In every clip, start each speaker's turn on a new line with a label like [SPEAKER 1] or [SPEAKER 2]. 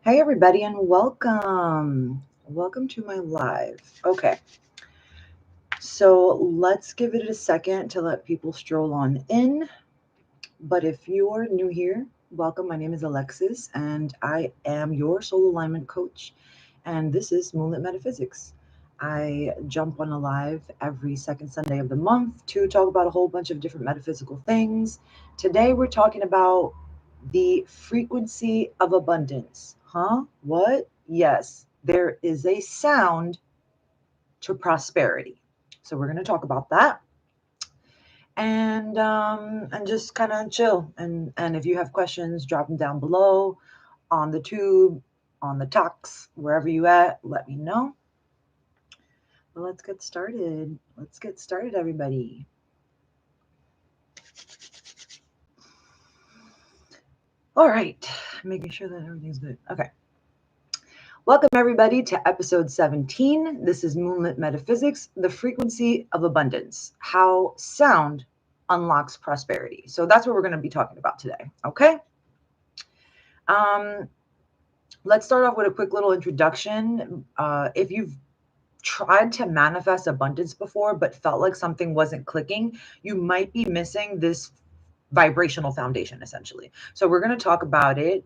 [SPEAKER 1] Hey, everybody, and welcome. Welcome to my live. Okay, so let's give it a second to let people stroll on in. But if you're new here, welcome. My name is Alexis, and I am your soul alignment coach. And this is Moonlit Metaphysics. I jump on a live every second Sunday of the month to talk about a whole bunch of different metaphysical things. Today, we're talking about the frequency of abundance. Huh? What? Yes, there is a sound to prosperity. So, we're going to talk about that and just kind of chill. And if you have questions, drop them down below on the tube, on the talks, wherever you at. Let me know. But let's get started. Let's get started, everybody. All right, making sure that everything's good. Okay. Welcome, everybody, to episode 17. This is Moonlit Metaphysics, the frequency of abundance, how sound unlocks prosperity. So that's what we're going to be talking about today. Okay. Um, let's start off with a quick little introduction. If you've tried to manifest abundance before but felt like something wasn't clicking, you might be missing this vibrational foundation, essentially. So we're going to talk about it.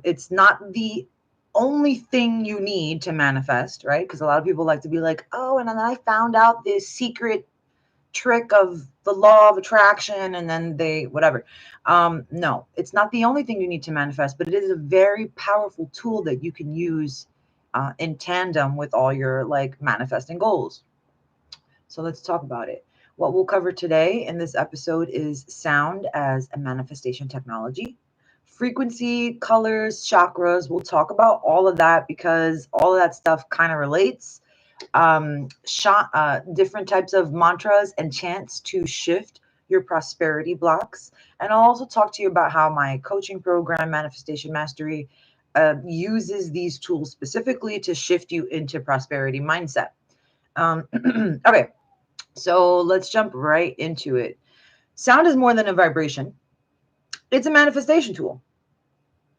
[SPEAKER 1] It's not the only thing you need to manifest, right? Because a lot of people like to be like, oh, and then I found out this secret trick of the law of attraction, and then they whatever. No, it's not the only thing you need to manifest, but it is a very powerful tool that you can use in tandem with all your like manifesting goals. So let's talk about it. What we'll cover today in this episode is sound as a manifestation technology, frequency, colors, chakras. We'll talk about all of that because all of that stuff kind of relates. Different types of mantras and chants to shift your prosperity blocks. And I'll also talk to you about how my coaching program, Manifestation Mastery, uses these tools specifically to shift you into prosperity mindset. Okay, so let's jump right into it. Sound is more than a vibration, it's a manifestation tool.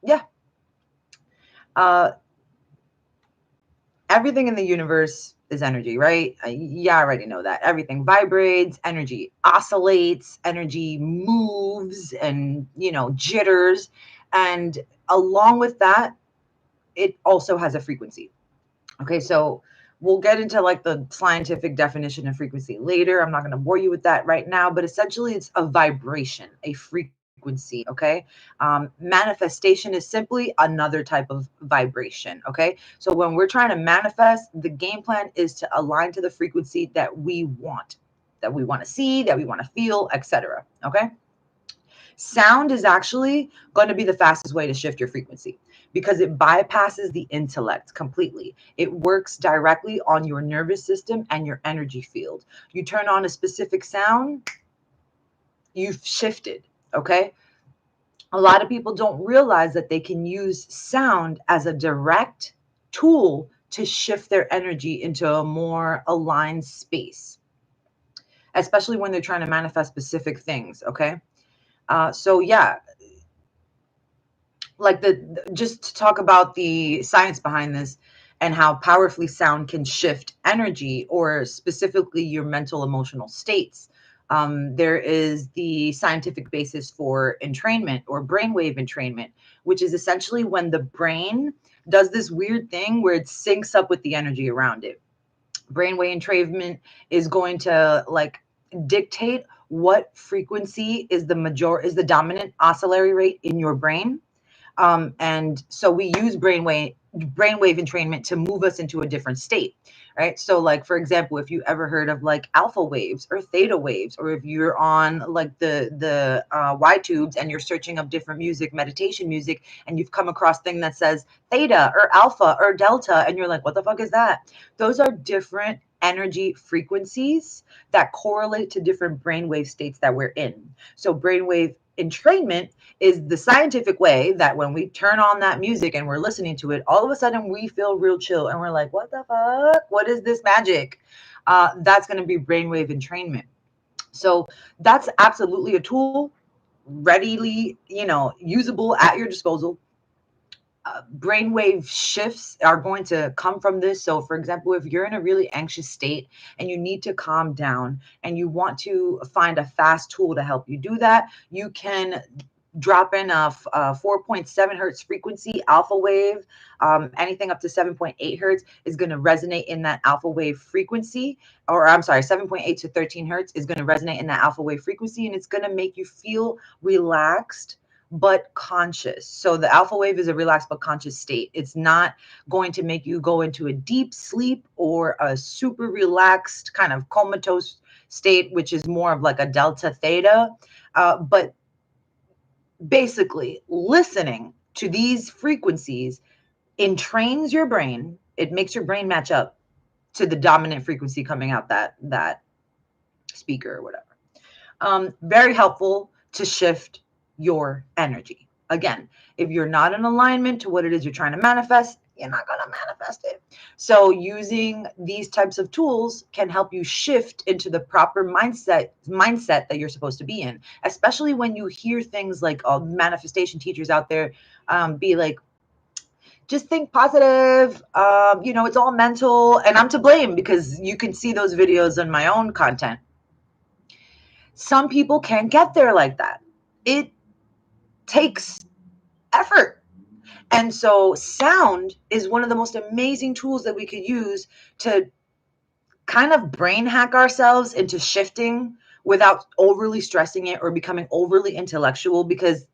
[SPEAKER 1] Yeah. Uh, Everything in the universe is energy, right? Yeah, I already know that. Everything vibrates, energy oscillates, energy moves and, jitters. And along with that, it also has a frequency. Okay, so we'll get into like the scientific definition of frequency later. I'm not going to bore you with that right now, but essentially it's a vibration, a frequency. Okay, manifestation is simply another type of vibration. Okay, so when we're trying to manifest, the game plan is to align to the frequency that we want to see, that we want to feel, etc. Okay. Sound is actually going to be the fastest way to shift your frequency because it bypasses the intellect completely. It works directly on your nervous system and your energy field. You turn on a specific sound, you've shifted. Okay. A lot of people don't realize that they can use sound as a direct tool to shift their energy into a more aligned space, especially when they're trying to manifest specific things. Okay. So yeah, like just to talk about the science behind this and how powerfully sound can shift energy or specifically your mental emotional states. There is the scientific basis for entrainment or brainwave entrainment, which is essentially when the brain does this weird thing where it syncs up with the energy around it. Brainwave entrainment is going to like dictate what frequency is the dominant oscillatory rate in your brain. And so we use brainwave entrainment to move us into a different state, right? So like, for example, if you ever heard of like alpha waves or theta waves, or if you're on like the Y tubes and you're searching up different music, meditation music, and you've come across thing that says theta or alpha or delta, and you're like, what the fuck is that? Those are different energy frequencies that correlate to different brainwave states that we're in. So brainwave entrainment is the scientific way that when we turn on that music and we're listening to it, all of a sudden we feel real chill and we're like, what the fuck? What is this magic? That's going to be brainwave entrainment. So that's absolutely a tool, readily, usable at your disposal. brainwave shifts are going to come from this. So, for example, if you're in a really anxious state and you need to calm down and you want to find a fast tool to help you do that, you can drop in a 4.7 hertz frequency alpha wave. Anything up to 7.8 hertz is going to resonate in that alpha wave frequency, or I'm sorry, 7.8 to 13 hertz is going to resonate in that alpha wave frequency, and it's going to make you feel relaxed but conscious. So the alpha wave is a relaxed but conscious state. It's not going to make you go into a deep sleep or a super relaxed kind of comatose state, which is more of like a delta theta. But basically, listening to these frequencies entrains your brain. It makes your brain match up to the dominant frequency coming out that speaker or whatever. Very helpful to shift your energy. Again, if you're not in alignment to what it is you're trying to manifest, you're not going to manifest it. So using these types of tools can help you shift into the proper mindset that you're supposed to be in, especially when you hear things like manifestation teachers out there be like, just think positive. It's all mental, and I'm to blame because you can see those videos in my own content. Some people can't get there like that. It takes effort. And so sound is one of the most amazing tools that we could use to kind of brain hack ourselves into shifting without overly stressing it or becoming overly intellectual, because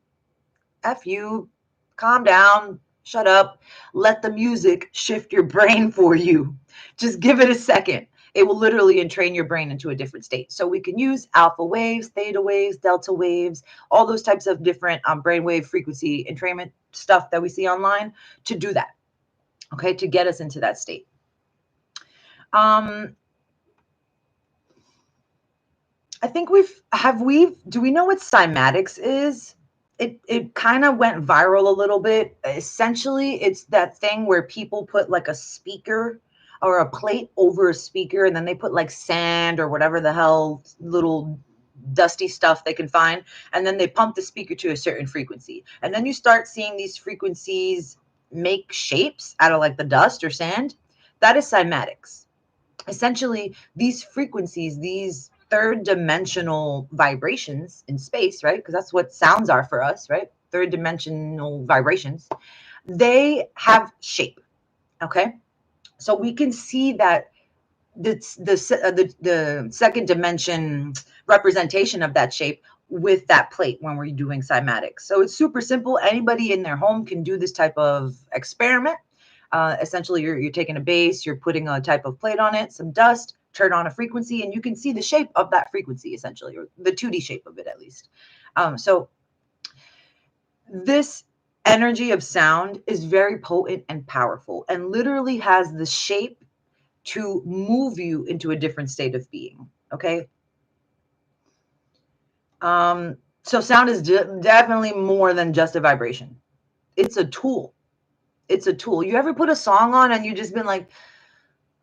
[SPEAKER 1] F you, calm down, shut up, let the music shift your brain for you. Just give it a second. It will literally entrain your brain into a different state. So we can use alpha waves, theta waves, delta waves, all those types of different brainwave frequency entrainment stuff that we see online to do that, okay, to get us into that state. I think do we know what cymatics is? It kind of went viral a little bit. Essentially, it's that thing where people put like a speaker or a plate over a speaker, and then they put like sand or whatever the hell little dusty stuff they can find, and then they pump the speaker to a certain frequency. And then you start seeing these frequencies make shapes out of like the dust or sand. That is cymatics. Essentially, these frequencies, these third dimensional vibrations in space, right? Because that's what sounds are for us, right? Third dimensional vibrations. They have shape, okay? So we can see that the second dimension representation of that shape with that plate when we're doing cymatics. So it's super simple. Anybody in their home can do this type of experiment. Essentially, you're taking a base, you're putting a type of plate on it, some dust, turn on a frequency, and you can see the shape of that frequency, essentially, or the 2D shape of it at least. So this energy of sound is very potent and powerful, and literally has the shape to move you into a different state of being, okay? So sound is definitely more than just a vibration. It's a tool. It's a tool. You ever put a song on and you just been like,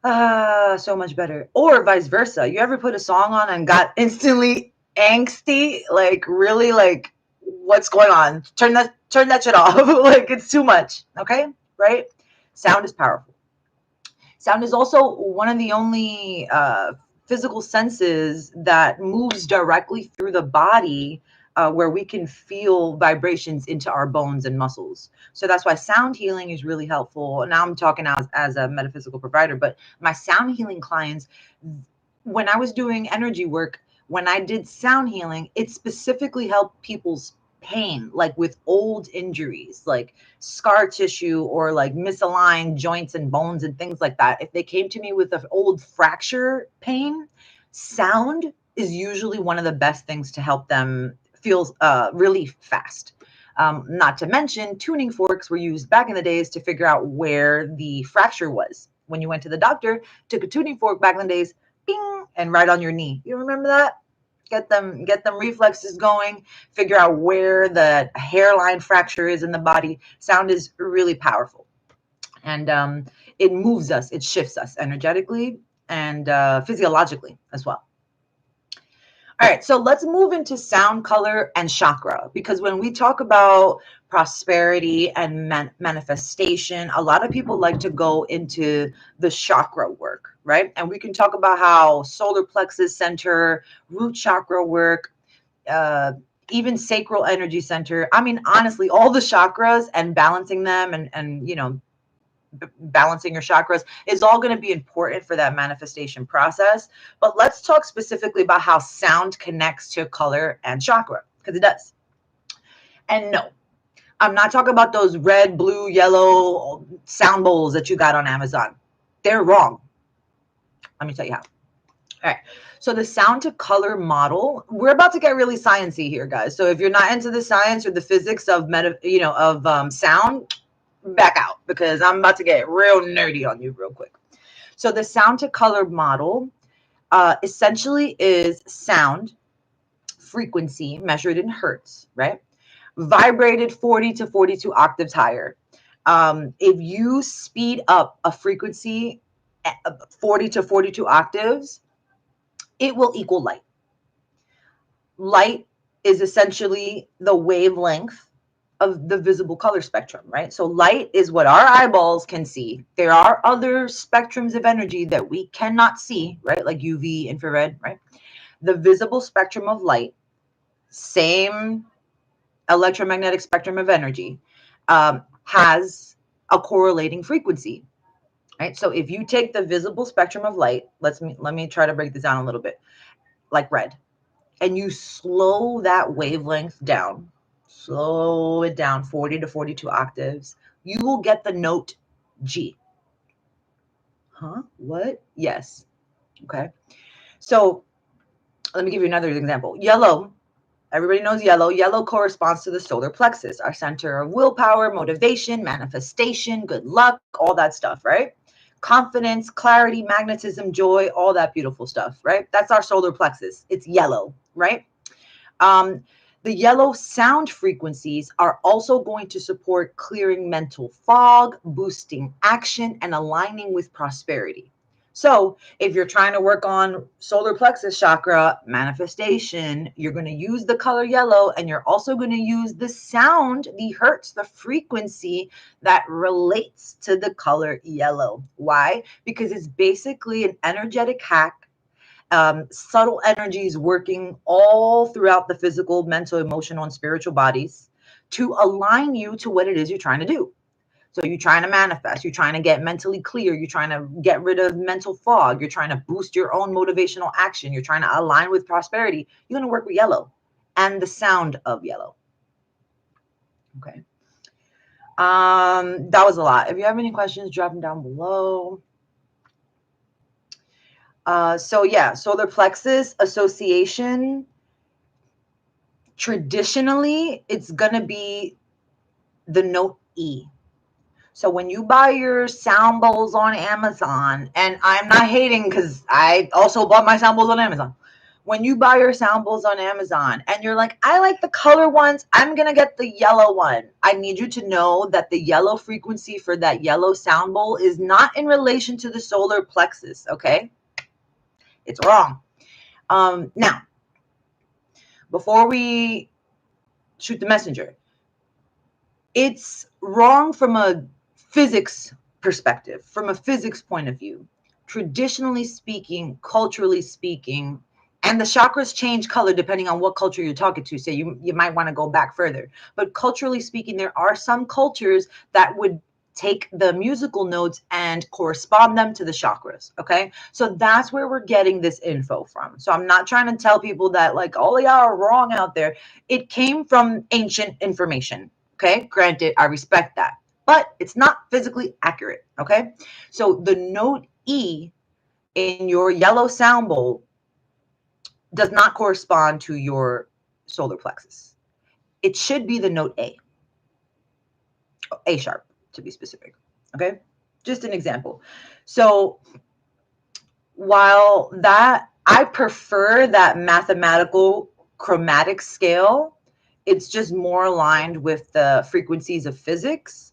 [SPEAKER 1] so much better? Or vice versa. You ever put a song on and got instantly angsty? Like, really, like, what's going on? Turn that shit off. Like, it's too much. Okay? Right? Sound is powerful. Sound is also one of the only physical senses that moves directly through the body, where we can feel vibrations into our bones and muscles. So that's why sound healing is really helpful. Now I'm talking as a metaphysical provider, but my sound healing clients, when I was doing energy work, when I did sound healing, it specifically helped people's pain, like with old injuries, like scar tissue or like misaligned joints and bones and things like that. If they came to me with an old fracture pain, sound is usually one of the best things to help them feel relief fast. Not to mention, tuning forks were used back in the days to figure out where the fracture was. When you went to the doctor, took a tuning fork back in the days, bing, and right on your knee. You remember that? Get them reflexes going, figure out where the hairline fracture is in the body. Sound is really powerful. And it moves us, it shifts us energetically and physiologically as well. All right, so let's move into sound, color, and chakra, because when we talk about prosperity and manifestation, a lot of people like to go into the chakra work, right? And we can talk about how solar plexus center, root chakra work, uh, even sacral energy center. I mean, honestly, all the chakras and balancing them and balancing your chakras is all going to be important for that manifestation process. But let's talk specifically about how sound connects to color and chakra, because it does. And no, I'm not talking about those red, blue, yellow sound bowls that you got on Amazon. They're wrong. Let me tell you how. All right. So the sound to color model, we're about to get really sciencey here, guys. So if you're not into the science or the physics of sound, back out, because I'm about to get real nerdy on you real quick. So the sound to color model essentially is sound frequency measured in hertz, right? Vibrated 40 to 42 octaves higher. If you speed up a frequency 40 to 42 octaves, it will equal light. Light is essentially the wavelength of the visible color spectrum, right? So light is what our eyeballs can see. There are other spectrums of energy that we cannot see, right? Like UV, infrared, right? The visible spectrum of light, same electromagnetic spectrum of energy, has a correlating frequency, right? So if you take the visible spectrum of light, let me try to break this down a little bit, like red, and you slow that wavelength down, slow it down 40 to 42 octaves, you will get the note G. Huh? What? Yes. Okay. So let me give you another example. Yellow. Everybody knows yellow. Yellow corresponds to the solar plexus, our center of willpower, motivation, manifestation, good luck, all that stuff, right? Confidence, clarity, magnetism, joy, all that beautiful stuff, right? That's our solar plexus. It's yellow, right? The yellow sound frequencies are also going to support clearing mental fog, boosting action, and aligning with prosperity. So if you're trying to work on solar plexus chakra manifestation, you're going to use the color yellow, and you're also going to use the sound, the hertz, the frequency that relates to the color yellow. Why? Because it's basically an energetic hack, subtle energies working all throughout the physical, mental, emotional, and spiritual bodies to align you to what it is you're trying to do. So you're trying to manifest, you're trying to get mentally clear, you're trying to get rid of mental fog, you're trying to boost your own motivational action, you're trying to align with prosperity. You're going to work with yellow and the sound of yellow. Okay. That was a lot. If you have any questions, drop them down below. So yeah, solar plexus association. Traditionally, it's going to be the note E. So when you buy your sound bowls on Amazon, and I'm not hating because I also bought my sound bowls on Amazon. When you buy your sound bowls on Amazon and you're like, I like the color ones, I'm going to get the yellow one. I need you to know that the yellow frequency for that yellow sound bowl is not in relation to the solar plexus, okay? It's wrong. Now, before we shoot the messenger, it's wrong from a physics perspective, from a physics point of view. Traditionally speaking, culturally speaking, and the chakras change color depending on what culture you're talking to. So you might want to go back further. But culturally speaking, there are some cultures that would take the musical notes and correspond them to the chakras. Okay. So that's where we're getting this info from. So I'm not trying to tell people that like all of y'all are wrong out there. It came from ancient information. Okay. Granted, I respect that, but it's not physically accurate. Okay. So the note E in your yellow sound bowl does not correspond to your solar plexus. It should be the note A sharp to be specific. Okay. Just an example. So while that, I prefer that mathematical chromatic scale, it's just more aligned with the frequencies of physics.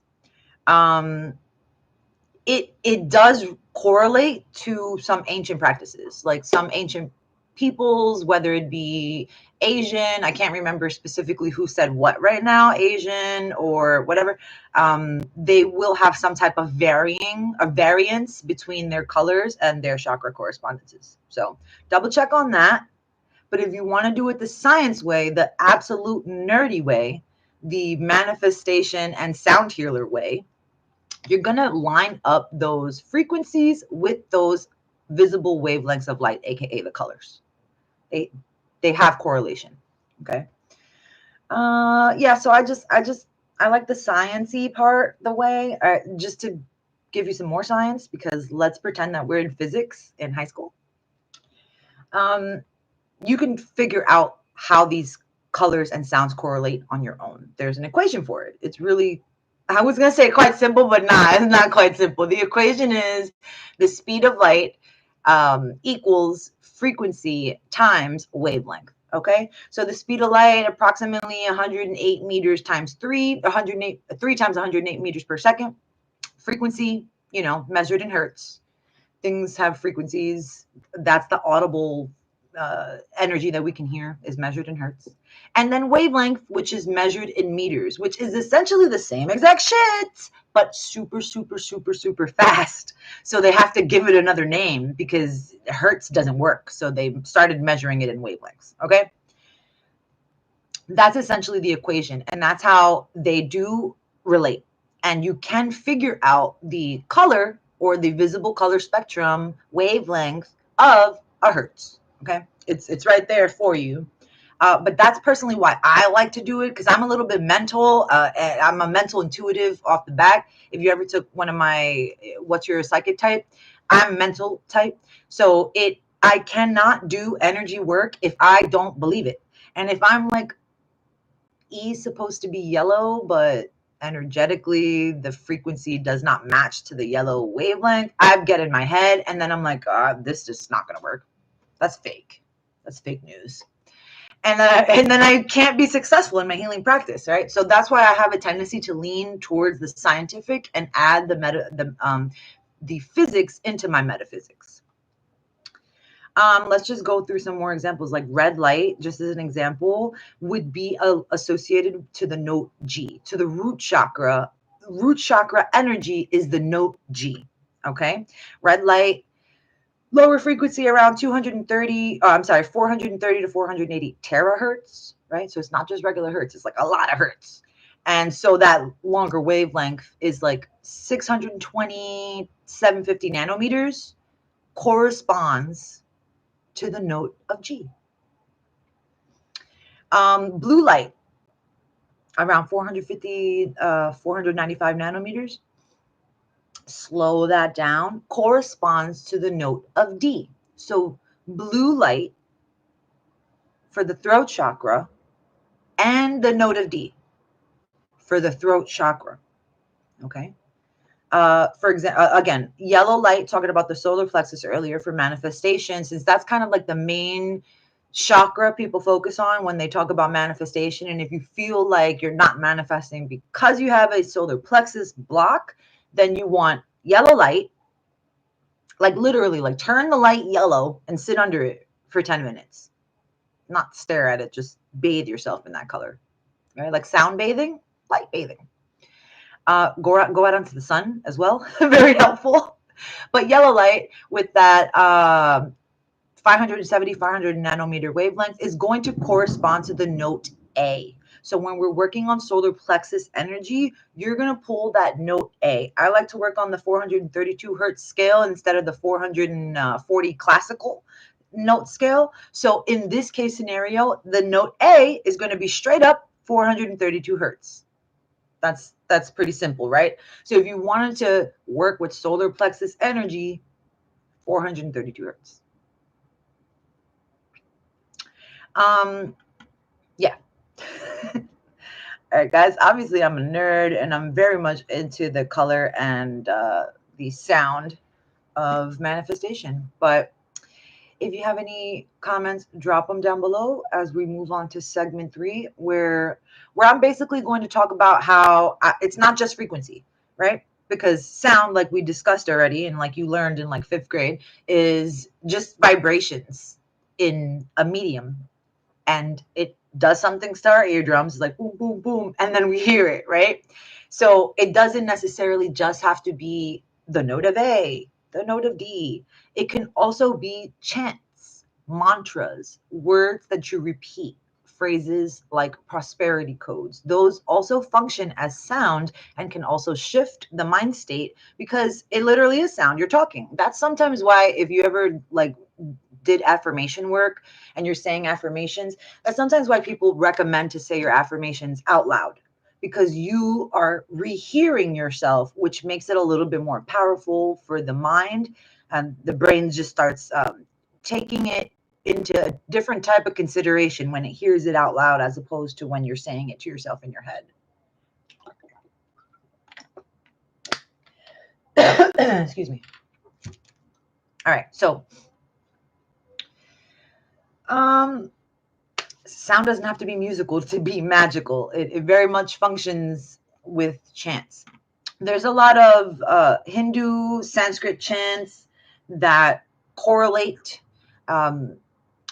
[SPEAKER 1] It does correlate to some ancient practices, like some ancient peoples, whether it be Asian, I can't remember specifically who said what right now, Asian or whatever, they will have some type of variance between their colors and their chakra correspondences. So double check on that. But if you want to do it the science way, the absolute nerdy way, the manifestation and sound healer way, you're going to line up those frequencies with those visible wavelengths of light, aka the colors. They have correlation. Okay. Yeah, so I like the sciencey part the way, just to give you some more science, because let's pretend that we're in physics in high school. You can figure out how these colors and sounds correlate on your own. There's an equation for it. It's really, I was going to say quite simple, but it's not quite simple. The equation is the speed of light equals frequency times wavelength. Okay, so the speed of light, approximately 108 meters times 3 times 108 meters per second. Frequency, measured in hertz. Things have frequencies. That's the audible energy that we can hear, is measured in hertz. And then wavelength, which is measured in meters, which is essentially the same exact shit, but super, super, super, super fast. So they have to give it another name because hertz doesn't work. So they started measuring it in wavelengths. Okay. That's essentially the equation. And that's how they do relate. And you can figure out the color or the visible color spectrum wavelength of a hertz. Okay. It's right there for you. But that's personally why I like to do it, because I'm a little bit mental. And I'm a mental intuitive off the bat. If you ever took one of my, what's your psychic type? I'm mental type. So I cannot do energy work if I don't believe it. And if I'm like, E is supposed to be yellow, but energetically the frequency does not match to the yellow wavelength, I get in my head and then I'm like, this is not going to work. That's fake. That's fake news. And then I can't be successful in my healing practice, right? So that's why I have a tendency to lean towards the scientific and add the physics into my metaphysics. Let's just go through some more examples. Like red light, just as an example, would be associated to the note G, to the root chakra. Root chakra energy is the note G. Okay, red light, lower frequency around 430 to 480 terahertz, right? So it's not just regular hertz, it's like a lot of hertz. And so that longer wavelength is like 620, 750 nanometers, corresponds to the note of G. Blue light, around 450, 495 nanometers. Slow that down, corresponds to the note of D. So blue light for the throat chakra and the note of D for the throat chakra. Okay. For example, again, yellow light, talking about the solar plexus earlier for manifestation, since that's kind of like the main chakra people focus on when they talk about manifestation. And if you feel like you're not manifesting because you have a solar plexus block, then you want yellow light, like literally, like turn the light yellow and sit under it for 10 minutes. Not stare at it, just bathe yourself in that color, right? Like sound bathing, light bathing. Go out onto the sun as well. Very helpful. But yellow light with that 570, 500 nanometer wavelength is going to correspond to the note A. So when we're working on solar plexus energy, you're going to pull that note A. I like to work on the 432 hertz scale instead of the 440 classical note scale. So in this case scenario, the note A is going to be straight up 432 hertz. That's pretty simple, right? So if you wanted to work with solar plexus energy, 432 hertz. Yeah. All right, guys, obviously I'm a nerd and I'm very much into the color and the sound of manifestation. But if you have any comments, drop them down below as we move on to segment 3, where I'm basically going to talk about how it's not just frequency, right? Because sound, like we discussed already and like you learned in like 5th grade, is just vibrations. in a medium, and it does something to our eardrums, like boom, boom, boom, and then we hear it, right? So it doesn't necessarily just have to be the note of A, the note of D. It can also be chants, mantras, words that you repeat, phrases like prosperity codes. Those also function as sound and can also shift the mind state because it literally is sound. You're talking. That's sometimes why, if you ever like did affirmation work and you're saying affirmations, that's sometimes why people recommend to say your affirmations out loud, because you are rehearing yourself, which makes it a little bit more powerful for the mind, and the brain just starts taking it into a different type of consideration when it hears it out loud, as opposed to when you're saying it to yourself in your head. Excuse me. All right, so sound doesn't have to be musical to be magical. It very much functions with chants. There's a lot of Hindu Sanskrit chants that correlate,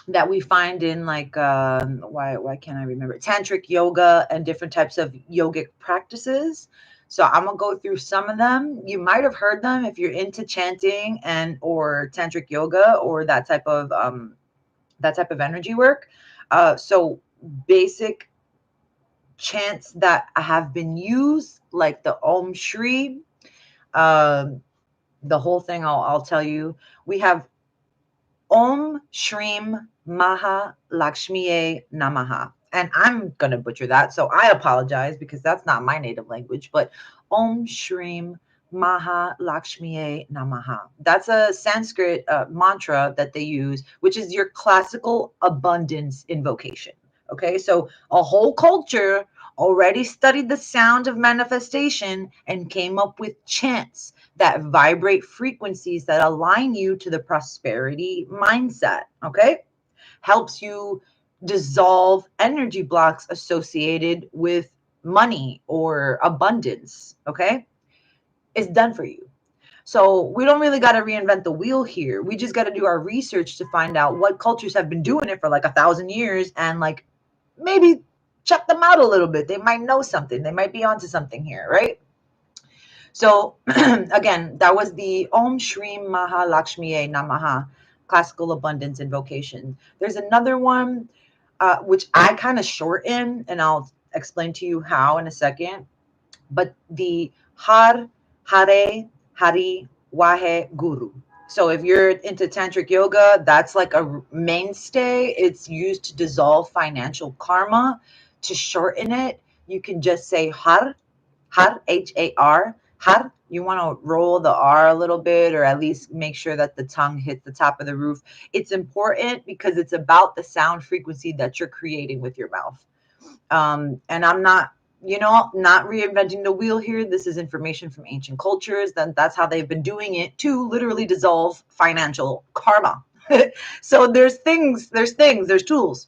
[SPEAKER 1] that we find in like why can't I remember, tantric yoga and different types of yogic practices. So I'm gonna go through some of them. You might have heard them if you're into chanting and or tantric yoga or that type of energy work. So basic chants that have been used, like the Om Shri, the whole thing I'll tell you. We have Om Shrim Maha Lakshmiye Namaha. And I'm going to butcher that, so I apologize because that's not my native language, but Om Shrim Maha Lakshmiye Namaha. That's a Sanskrit mantra that they use, which is your classical abundance invocation. Okay, so a whole culture already studied the sound of manifestation and came up with chants that vibrate frequencies that align you to the prosperity mindset. Okay, helps you dissolve energy blocks associated with money or abundance. Okay, it's done for you. So we don't really got to reinvent the wheel here. We just got to do our research to find out what cultures have been doing it for like 1,000 years, and like maybe check them out a little bit. They might know something. They might be onto something here, right? So again, that was the Om Shri Maha Lakshmiye Namaha, classical abundance invocation. There's another one which I kind of shorten, and I'll explain to you how in a second. But the Har Hare Hari Wahe Guru. So if you're into tantric yoga, that's like a mainstay. It's used to dissolve financial karma. To shorten it, you can just say Har, Har, Har. You want to roll the R a little bit, or at least make sure that the tongue hits the top of the roof. It's important because it's about the sound frequency that you're creating with your mouth. And I'm not, not reinventing the wheel here. This is information from ancient cultures. That's how they've been doing it to literally dissolve financial karma. So there's tools.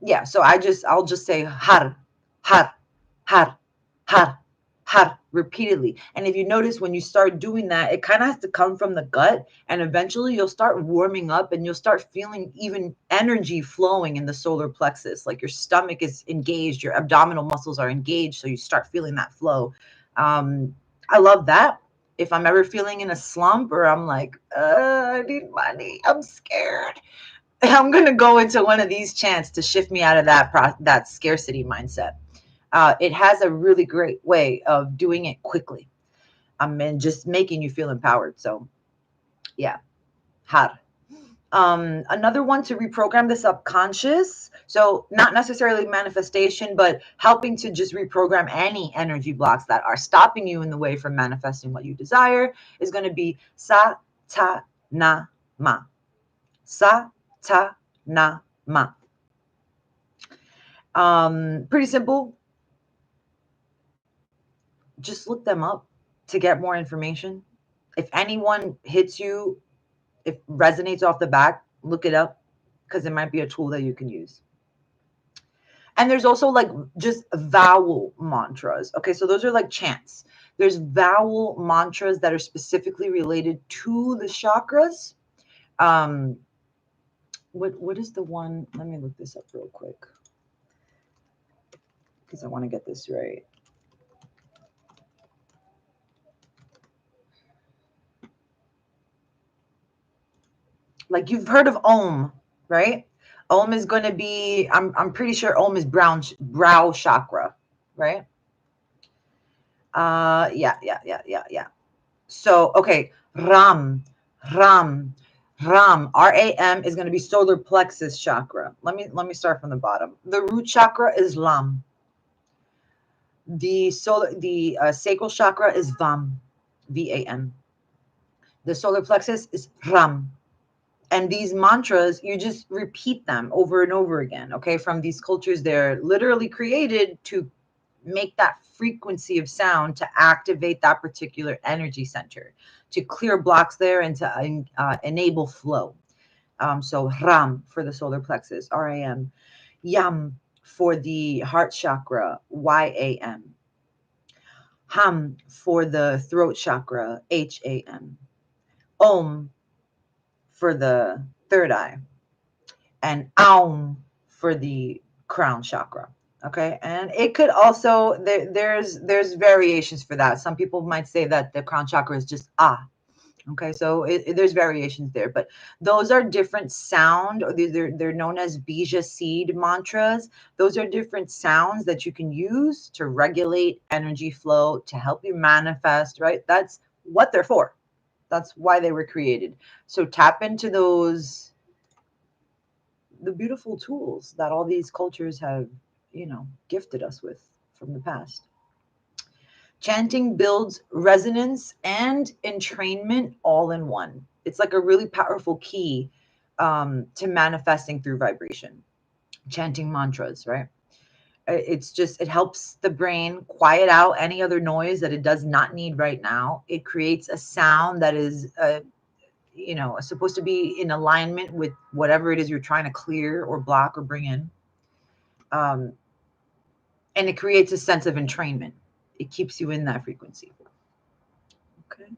[SPEAKER 1] Yeah, so I'll just say har, har, har, har, har repeatedly. And if you notice, when you start doing that, it kind of has to come from the gut, and eventually you'll start warming up and you'll start feeling even energy flowing in the solar plexus. Like your stomach is engaged, your abdominal muscles are engaged, so you start feeling that flow. I love that. If I'm ever feeling in a slump, or I'm like, I need money, I'm scared, I'm going to go into one of these chants to shift me out of that scarcity mindset. It has a really great way of doing it quickly, and just making you feel empowered. So, yeah, Har. Another one to reprogram the subconscious. So, not necessarily manifestation, but helping to just reprogram any energy blocks that are stopping you in the way from manifesting what you desire, is going to be Sa Ta Na Ma. Sa Ta Na Ma. Pretty simple. Just look them up to get more information. If anyone hits you, if resonates off the back, look it up, because it might be a tool that you can use. And there's also like just vowel mantras. Okay, so those are like chants. There's vowel mantras that are specifically related to the chakras. What is the one? Let me look this up real quick because I want to get this right. Like you've heard of Om, right? Om is going to be, I'm pretty sure Om is brow chakra, right? Yeah. So, okay, Ram, Ram is going to be solar plexus chakra. Let me start from the bottom. The root chakra is Lam. The sacral chakra is Vam, Vam. The solar plexus is Ram. And these mantras, you just repeat them over and over again. Okay, from these cultures, they're literally created to make that frequency of sound to activate that particular energy center, to clear blocks there and to enable flow. So Ram for the solar plexus, Ram. Yam for the heart chakra, Yam. Ham for the throat chakra, Ham. Om for the third eye, and Aum for the crown chakra. Okay, and it could also there's variations for that. Some people might say that the crown chakra is just ah. Okay, so there's variations there, but those are different sound. Or they're known as bija seed mantras. Those are different sounds that you can use to regulate energy flow to help you manifest. Right, that's what they're for. That's why they were created. So tap into the beautiful tools that all these cultures have, gifted us with from the past. Chanting builds resonance and entrainment all in one. It's like a really powerful key to manifesting through vibration. Chanting mantras, right? It helps the brain quiet out any other noise that it does not need right now. It creates a sound that is supposed to be in alignment with whatever it is you're trying to clear or block or bring in. And it creates a sense of entrainment. It keeps you in that frequency. Okay.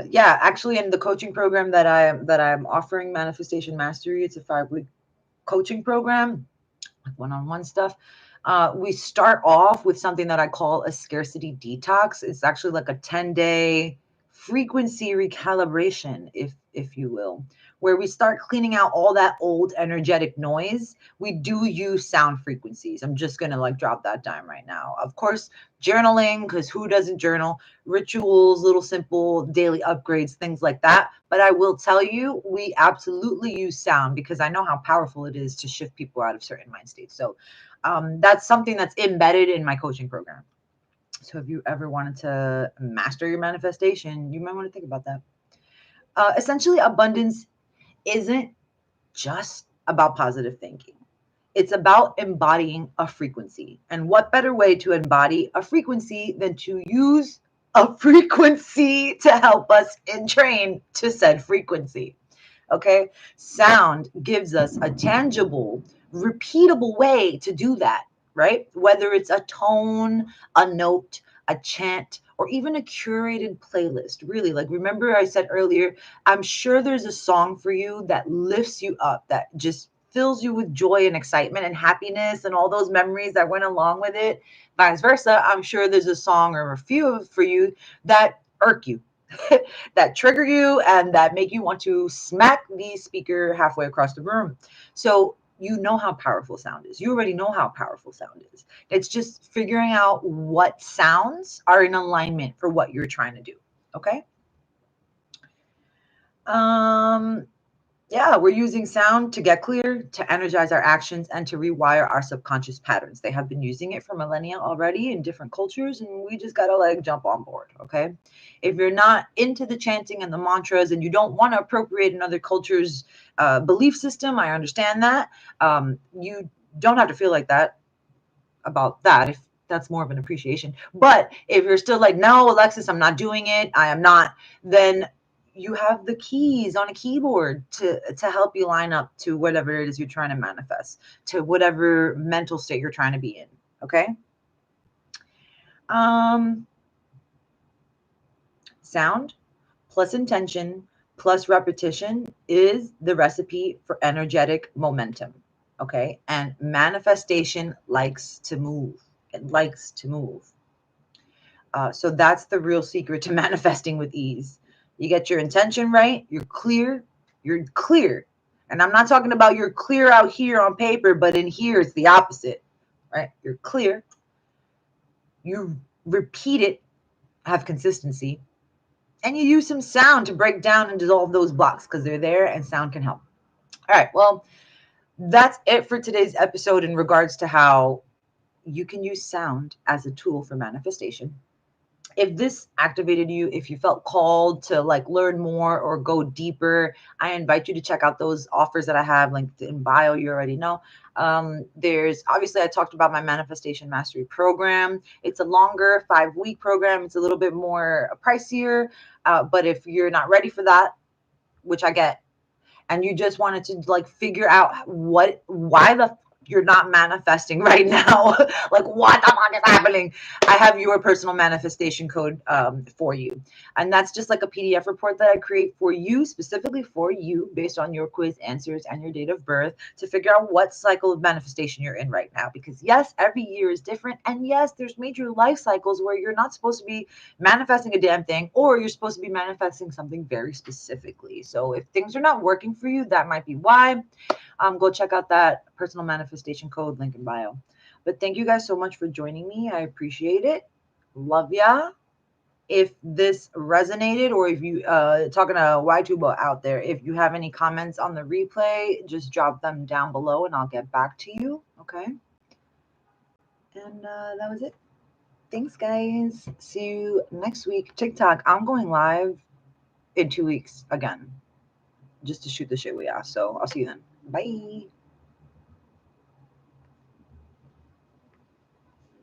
[SPEAKER 1] Yeah, actually in the coaching program that I'm offering, Manifestation Mastery, it's a 5-week coaching program, like one-on-one stuff. We start off with something that I call a scarcity detox. It's actually like a 10-day frequency recalibration, if you will, where we start cleaning out all that old energetic noise. We do use sound frequencies. I'm just gonna like drop that dime right now. Of course, journaling, because who doesn't journal? Rituals, little simple daily upgrades, things like that. But I will tell you, we absolutely use sound because I know how powerful it is to shift people out of certain mind states. So that's something that's embedded in my coaching program. So if you ever wanted to master your manifestation, you might want to think about that. Essentially, abundance isn't just about positive thinking. It's about embodying a frequency. And what better way to embody a frequency than to use a frequency to help us entrain to said frequency? Okay. Sound gives us a tangible, repeatable way to do that, right? Whether it's a tone, a note, a chant, or even a curated playlist. Really, like remember I said earlier, I'm sure there's a song for you that lifts you up, that just fills you with joy and excitement and happiness and all those memories that went along with it. Vice versa, I'm sure there's a song or a few for you that irk you, that trigger you and that make you want to smack the speaker halfway across the room. So you know how powerful sound is. You already know how powerful sound is. It's just figuring out what sounds are in alignment for what you're trying to do. Okay. Yeah, we're using sound to get clear, to energize our actions, and to rewire our subconscious patterns. They have been using it for millennia already in different cultures, and we just gotta like jump on board, okay? If you're not into the chanting and the mantras and you don't want to appropriate another culture's belief system, I understand that. You don't have to feel like that about that if that's more of an appreciation. But if you're still like, no, Alexis, I'm not doing it, I am not, then you have the keys on a keyboard to help you line up to whatever it is you're trying to manifest, to whatever mental state you're trying to be in. Okay. Sound plus intention plus repetition is the recipe for energetic momentum. Okay. And manifestation likes to move. It likes to move. So that's the real secret to manifesting with ease. You get your intention right, you're clear, you're clear. And I'm not talking about you're clear out here on paper, but in here it's the opposite, right? You're clear, you repeat it, have consistency, and you use some sound to break down and dissolve those blocks because they're there and sound can help. All right, well, that's it for today's episode in regards to how you can use sound as a tool for manifestation. If this activated you, if you felt called to like learn more or go deeper, I invite you to check out those offers that I have linked in bio. You already know. There's obviously, I talked about my manifestation mastery program. It's a longer 5-week program. It's a little bit more pricier. But if you're not ready for that, which I get, and you just wanted to like figure out why the you're not manifesting right now, like what the fuck is happening, I have your personal manifestation code for you. And that's just like a PDF report that I create for you, specifically for you, based on your quiz answers and your date of birth, to figure out what cycle of manifestation you're in right now. Because yes, every year is different. And yes, there's major life cycles where you're not supposed to be manifesting a damn thing, or you're supposed to be manifesting something very specifically. So if things are not working for you, that might be why. Go check out that personal manifestation code, link in bio. But thank you guys so much for joining me. I appreciate it. Love ya. If this resonated, or if you talking to Y2 out there, if you have any comments on the replay, just drop them down below and I'll get back to you. Okay. And that was it. Thanks, guys. See you next week. TikTok, I'm going live in 2 weeks again, just to shoot the shit we asked. So I'll see you then. Bye.